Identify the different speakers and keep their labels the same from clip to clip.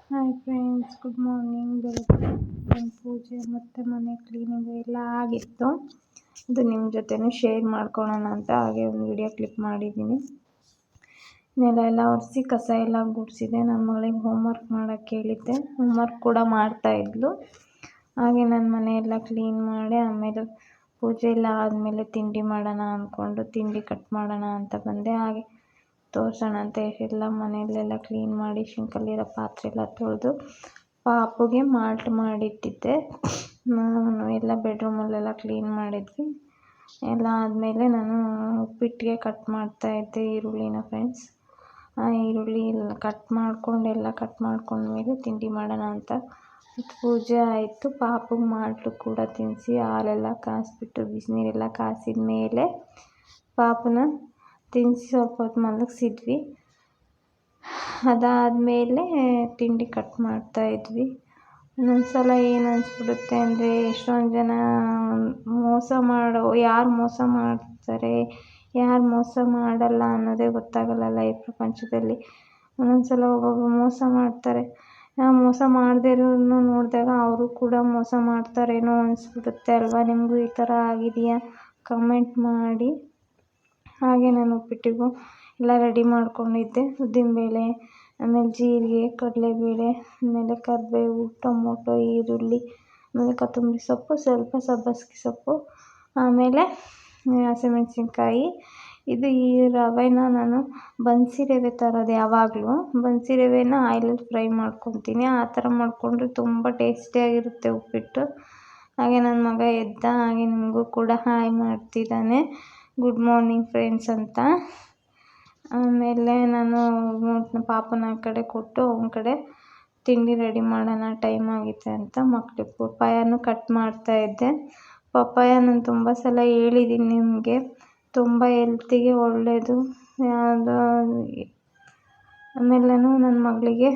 Speaker 1: Hi friends, good morning. ಬೆಳಗ್ಗೆ ಪೂಜೆ ಮತ್ತು ಮನೆ ಕ್ಲೀನಿಂಗ್ ಎಲ್ಲ ಆಗಿತ್ತು. ಅದು ನಿಮ್ಮ ಜೊತೆನೂ ಶೇರ್ ಮಾಡ್ಕೊಳ್ಳೋಣ ಅಂತ ಹಾಗೆ ಒಂದು ವಿಡಿಯೋ ಕ್ಲಿಪ್ ಮಾಡಿದ್ದೀನಿ. ನೆಲ ಎಲ್ಲ ಒರೆಸಿ ಕಸ ಎಲ್ಲ ಗುಡಿಸಿದೆ. ನನ್ನ ಮಗಳಿಗೆ ಹೋಮ್ವರ್ಕ್ ಮಾಡೋಕ್ಕೆ ಹೇಳಿದ್ದೆ, ಹೋಮ್ವರ್ಕ್ ಕೂಡ ಮಾಡ್ತಾಯಿದ್ಲು. ಹಾಗೆ ನನ್ನ ಮನೆಯೆಲ್ಲ ಕ್ಲೀನ್ ಮಾಡಿ ಆಮೇಲೆ ಪೂಜೆ ಎಲ್ಲ ಆದಮೇಲೆ ತಿಂಡಿ ಮಾಡೋಣ ಅಂದ್ಕೊಂಡು ತಿಂಡಿ ಕಟ್ ಮಾಡೋಣ ಅಂತ ಬಂದೆ. ಹಾಗೆ ತೋರಿಸೋಣ ಅಂತ ಎಲ್ಲ ಮನೆಯಲ್ಲೆಲ್ಲ ಕ್ಲೀನ್ ಮಾಡಿ ಶಿಂಕಲ್ಲಿರೋ ಪಾತ್ರೆ ಎಲ್ಲ ತೊಳೆದು ಪಾಪುಗೆ ಮಾಲ್ಟ್ ಮಾಡಿಟ್ಟಿದ್ದೆ. ನಾನು ಎಲ್ಲ ಬೆಡ್ರೂಮಲ್ಲೆಲ್ಲ ಕ್ಲೀನ್ ಮಾಡಿದ್ವಿ. ಎಲ್ಲ ಆದಮೇಲೆ ನಾನು ಉಪ್ಪಿಟ್ಟಿಗೆ ಕಟ್ ಮಾಡ್ತಾಯಿದ್ದೆ ಈರುಳ್ಳಿನ ಫ್ರೆಂಡ್ಸ್. ಆ ಈರುಳ್ಳಿ ಎಲ್ಲ ಕಟ್ ಮಾಡ್ಕೊಂಡ್ಮೇಲೆ ತಿಂಡಿ ಮಾಡೋಣ ಅಂತ ಪೂಜೆ ಆಯಿತು. ಪಾಪುಗೆ ಮಾಲ್ಟು ಕೂಡ ತಿನ್ನಿಸಿ ಹಾಲೆಲ್ಲ ಕಾಯಿಸ್ಬಿಟ್ಟು ಬಿಸಿನೀರೆಲ್ಲ ಕಾಯಿಸಿದ ಮೇಲೆ ಪಾಪನ ತಿನ್ನಿಸಿ ಸ್ವಲ್ಪ ಹೊತ್ತು ಮಲಗಿಸಿದ್ವಿ. ಅದಾದಮೇಲೆ ತಿಂಡಿ ಕಟ್ ಮಾಡ್ತಾಯಿದ್ವಿ. ಒಂದೊಂದು ಸಲ ಏನು ಅನಿಸ್ಬಿಡುತ್ತೆ ಅಂದರೆ ಎಷ್ಟೊಂದು ಜನ ಯಾರು ಮೋಸ ಮಾಡ್ತಾರೆ, ಯಾರು ಮೋಸ ಮಾಡಲ್ಲ ಅನ್ನೋದೇ ಗೊತ್ತಾಗಲ್ಲ ಲೈಫ್ ಪ್ರಪಂಚದಲ್ಲಿ. ಒಂದೊಂದು ಸಲ ಒಬ್ಬೊಬ್ಬರು ಮೋಸ ಮಾಡ್ತಾರೆ. ಮೋಸ ಮಾಡದೇ ಇರೋರನ್ನು ನೋಡಿದಾಗ ಅವರು ಕೂಡ ಮೋಸ ಮಾಡ್ತಾರೇನೋ ಅನಿಸ್ಬಿಡುತ್ತೆ ಅಲ್ವಾ? ನಿಮಗೂ ಈ ಥರ ಆಗಿದೆಯಾ? ಕಮೆಂಟ್ ಮಾಡಿ. ಹಾಗೆ ನಾನು ಉಪ್ಪಿಟ್ಟಿಗೂ ಎಲ್ಲ ರೆಡಿ ಮಾಡ್ಕೊಂಡಿದ್ದೆ. ಉದ್ದಿನಬೇಳೆ, ಆಮೇಲೆ ಜೀರಿಗೆ, ಕಡಲೆಬೇಳೆ, ಆಮೇಲೆ ಕರಿಬೇವು, ಟೊಮೊಟೊ, ಈರುಳ್ಳಿ, ಆಮೇಲೆ ಕೊತ್ತಂಬರಿ ಸೊಪ್ಪು, ಸ್ವಲ್ಪ ಸಬ್ಬಸಿಗೆ ಸೊಪ್ಪು, ಆಮೇಲೆ ಹಸಿಮೆಣಸಿನ್ಕಾಯಿ. ಈ ರವೆನ ನಾನು ಬನ್ಸಿ ರವೆ ತರೋದು ಯಾವಾಗಲೂ. ಬನ್ಸಿ ರವೆನ ಆಯಿಲಲ್ಲಿ ಫ್ರೈ ಮಾಡ್ಕೊತೀನಿ. ಆ ಥರ ಮಾಡಿಕೊಂಡ್ರೆ ತುಂಬ ಟೇಸ್ಟಿಯಾಗಿರುತ್ತೆ ಉಪ್ಪಿಟ್ಟು. ಹಾಗೆ ನನ್ನ ಮಗ ಎದ್ದ, ಹಾಗೆ ನಿಮಗೂ ಕೂಡ ಹಾಯ್ ಮಾಡ್ತಿದ್ದಾನೆ, ಗುಡ್ ಮಾರ್ನಿಂಗ್ ಫ್ರೆಂಡ್ಸ್ ಅಂತ. ಆಮೇಲೆ ನಾನು ಪಾಪನ ಆ ಕಡೆ ಕೊಟ್ಟು ಅವನ ಕಡೆ ತಿಂಡಿ ರೆಡಿ ಮಾಡೋಣ ಟೈಮ್ ಆಗಿದೆ ಅಂತ ಮಕ್ಕಳಿಗೆ ಪಪ್ಪಾಯನೂ ಕಟ್ ಮಾಡ್ತಾಯಿದ್ದೆ. ಪಪ್ಪಾಯ ನಾನು ತುಂಬ ಸಲ ಹೇಳಿದ್ದೀನಿ ನಿಮಗೆ, ತುಂಬ ಹೆಲ್ತಿಗೆ ಒಳ್ಳೆಯದು. ಆಮೇಲೆ ನನ್ನ ಮಗಳಿಗೆ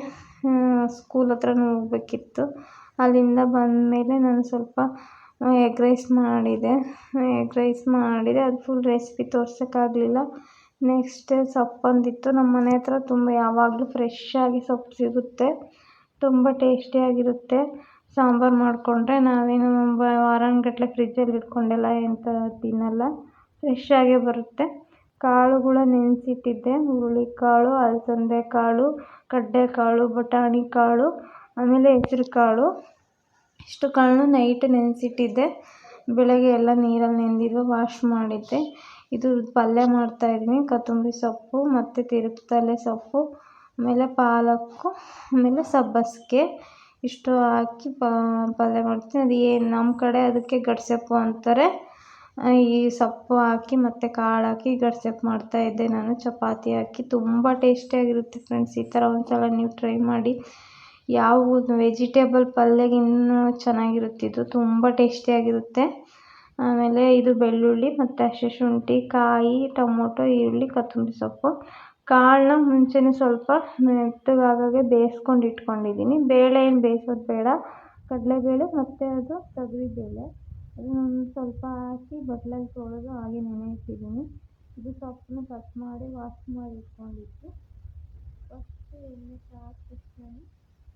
Speaker 1: ಸ್ಕೂಲ್ ಹತ್ರನೂ ಹೋಗ್ಬೇಕಿತ್ತು. ಅಲ್ಲಿಂದ ಬಂದಮೇಲೆ ನಾನು ಸ್ವಲ್ಪ ಎಗ್ ರೈಸ್ ಮಾಡಿದೆ. ಅದು ಫುಲ್ ರೆಸಿಪಿ ತೋರ್ಸೋಕ್ಕಾಗಲಿಲ್ಲ. ನೆಕ್ಸ್ಟ್ ಸೊಪ್ಪೊಂದಿತ್ತು. ನಮ್ಮ ಮನೆ ಹತ್ರ ಯಾವಾಗಲೂ ಫ್ರೆಶ್ಶಾಗಿ ಸೊಪ್ಪು ಸಿಗುತ್ತೆ, ತುಂಬ ಟೇಸ್ಟಿಯಾಗಿರುತ್ತೆ. ಸಾಂಬಾರು ಮಾಡಿಕೊಂಡ್ರೆ ನಾವೇನು ವಾರಾನುಗಟ್ಲೆ ಫ್ರಿಜ್ಜಲ್ಲಿ ಇಟ್ಕೊಂಡೆಲ್ಲ ಎಂತ ತಿನ್ನಲ್ಲ, ಫ್ರೆಶ್ಶಾಗೇ ಬರುತ್ತೆ. ಕಾಳುಗಳ ನೆನೆಸಿಟ್ಟಿದ್ದೆ. ಹುರುಳಿಕಾಳು, ಅಲಸಂದೆ ಕಾಳು, ಕಡಲೆಕಾಳು, ಬಟಾಣಿ ಕಾಳು, ಆಮೇಲೆ ಹೆಸರು ಕಾಳು. ಇಷ್ಟು ಕಾಳನ್ನು ನೈಟ್ ನೆನೆಸಿಟ್ಟಿದ್ದೆ. ಬೆಳಗ್ಗೆ ಎಲ್ಲ ನೀರಲ್ಲಿ ನೆಂದಿದ್ವು, ವಾಶ್ ಮಾಡಿದ್ದೆ. ಇದು ಪಲ್ಯ ಮಾಡ್ತಾಯಿದ್ದೀನಿ. ಕೊತ್ತಂಬರಿ ಸೊಪ್ಪು ಮತ್ತು ತಿರುಗ್ತಲೆ ಸೊಪ್ಪು, ಆಮೇಲೆ ಪಾಲಕ್ಕು, ಆಮೇಲೆ ಸಬ್ಬಸಿಗೆ ಇಷ್ಟು ಹಾಕಿ ಪಲ್ಯ ಮಾಡ್ತೀನಿ. ನಮ್ಮ ಕಡೆ ಅದಕ್ಕೆ ಗಡ್ಸೊಪ್ಪು ಅಂತಾರೆ. ಈ ಸೊಪ್ಪು ಹಾಕಿ ಮತ್ತು ಕಾಳು ಹಾಕಿ ಗಡ್ಸೊಪ್ಪು ಮಾಡ್ತಾಯಿದ್ದೆ ನಾನು, ಚಪಾತಿ ಹಾಕಿ. ತುಂಬ ಟೇಸ್ಟಿಯಾಗಿರುತ್ತೆ ಫ್ರೆಂಡ್ಸ್. ಈ ಥರ ಒಂದು ಸಲ ನೀವು ಟ್ರೈ ಮಾಡಿ. ಯಾವುದು ವೆಜಿಟೇಬಲ್ ಪಲ್ಯಗೆ ಇನ್ನೂ ಚೆನ್ನಾಗಿರುತ್ತೆ ಇದು, ತುಂಬ ಟೇಸ್ಟಿಯಾಗಿರುತ್ತೆ. ಆಮೇಲೆ ಇದು ಬೆಳ್ಳುಳ್ಳಿ ಮತ್ತು ಹಸಿ ಶುಂಠಿ, ಕಾಯಿ, ಟೊಮೊಟೊ, ಈರುಳ್ಳಿ, ಕೊತ್ತಂಬರಿ ಸೊಪ್ಪು. ಕಾಳನ್ನ ಮುಂಚೆನೇ ಸ್ವಲ್ಪ ಮೆತ್ತಗಾಗೋಗೆ ಬೇಯಿಸ್ಕೊಂಡು ಇಟ್ಕೊಂಡಿದ್ದೀನಿ. ಬೇಳೆ ಏನು ಬೇಯಿಸೋದು ಬೇಡ, ಕಡಲೆಬೇಳೆ ಮತ್ತು ಅದು ತೊಗರಿಬೇಳೆ ಅದನ್ನು ಸ್ವಲ್ಪ ಹಾಕಿ ಬಟ್ಲಲ್ಲಿ ತೊಳೆದು ಹಾಗೆ ನೆನೆ ಇಟ್ಟಿದ್ದೀನಿ. ಇದು ಸೊಪ್ಪನ್ನು ಕಟ್ ಮಾಡಿ ವಾಶ್ ಮಾಡಿ ಇಟ್ಕೊಂಡಿದ್ದು. ಫಸ್ಟು ಎಣ್ಣೆ ಕಾದ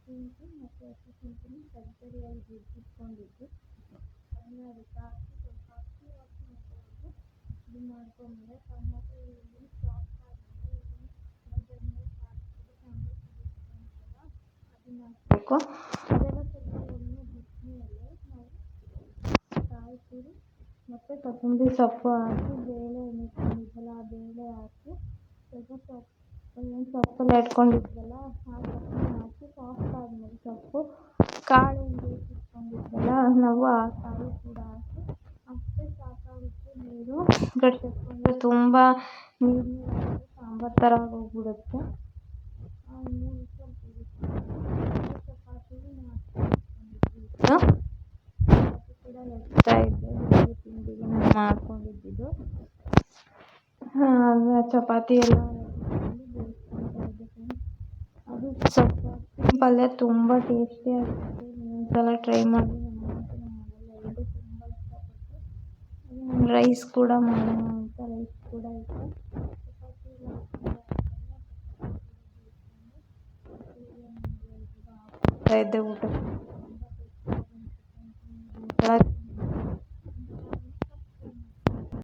Speaker 1: ಶುಂಠಿ ಮತ್ತು ಹಸಿ ಶುಂಠಿನ ತರಿಯಾಗಿ ಜಜ್ಜಿಟ್ಕೊಂಡಿದ್ದು ಅದನ್ನ ಅದಕ್ಕೆ ಹಾಕಿ ಸ್ವಲ್ಪ ಅಕ್ಕಿ ಹಾಕಿ ಮತ್ತು ಇದು ಮಾಡ್ಕೊಂಡ್ಮೇಲೆ ಟೊಮೊಟೊ, ಈರುಳ್ಳಿ ಸಾಫ್ಟ್ ಆದಮೇಲೆ ಅದನ್ನು ಅದನ್ನ ಹಾಕಬೇಕು. ಅದೆಲ್ಲ ಸ್ವಲ್ಪ ಎಣ್ಣೆ ಬಿಸಿನೀರಲ್ಲಿ ನಾವು ಕಾಯಿ ತುರಿ ಮತ್ತು ಕೊತ್ತಂಬರಿ ಸೊಪ್ಪು ಹಾಕಿ ಬೇಳೆ ಇಟ್ಕೊಂಡಿದ್ವಲ್ಲ ಆ ಬೇಳೆ ಹಾಕಿ ಸ್ವಲ್ಪ ಸೊಪ್ಪೆಲ್ಲ ಇಟ್ಕೊಂಡಿದ್ವಲ್ಲ ಆ ಸೊಪ್ಪನ್ನ ಹಾಕಿ ಸಾಫ್ಟ್ ಆದಮೇಲೆ ಸೊಪ್ಪು ಕಾಳು ಬೇಯಿಸಿಟ್ಕೊಂಡಿದ್ವಲ್ಲ ನಾವು ಆ ಕಾಳು ಕೂಡ ಹಾಕಿ ಅಷ್ಟೇ ಸಾಕಾಗುತ್ತೆ ನೀರು. ಗಡ್ಸೊಪ್ಪು ತುಂಬ ನೀರಾಗಿ ಸಾಂಬಾರು ಥರ ಹೋಗ್ಬಿಡುತ್ತೆ. ಚಪಾತಿ ಕೂಡ ಲಟ್ತಾಯಿದ್ದೆ. ಬೆಳಗ್ಗೆ ತಿಂಡಿಗೆ ನಾನು ಮಾಡ್ಕೊಂಡಿದ್ದು ಚಪಾತಿ ಎಲ್ಲ ಬೇಯಿಸ್ಕೊಳ್ತಾಯಿದ್ದೆ. ಅದು ಸ್ವಲ್ಪ ಪಲ್ಯ ತುಂಬ ಟೇಸ್ಟಿಯಾಗಿರುತ್ತೆ. ಒಂದ್ಸಲ ಟ್ರೈ ಮಾಡಿ. ನಮ್ಮ ಮನೆಯಲ್ಲರೂ ತುಂಬ ಇಷ್ಟಪಟ್ಟು ರೈಸ್ ಕೂಡ ಮಾಡೋಣ ಅಂತ ರೈಸ್ ಕೂಡ ಇತ್ತು. ಚಪಾತಿ ಎಲ್ಲ ಹೋಗ್ತಾಯಿದ್ದೆ ಊಟಕ್ಕೆ.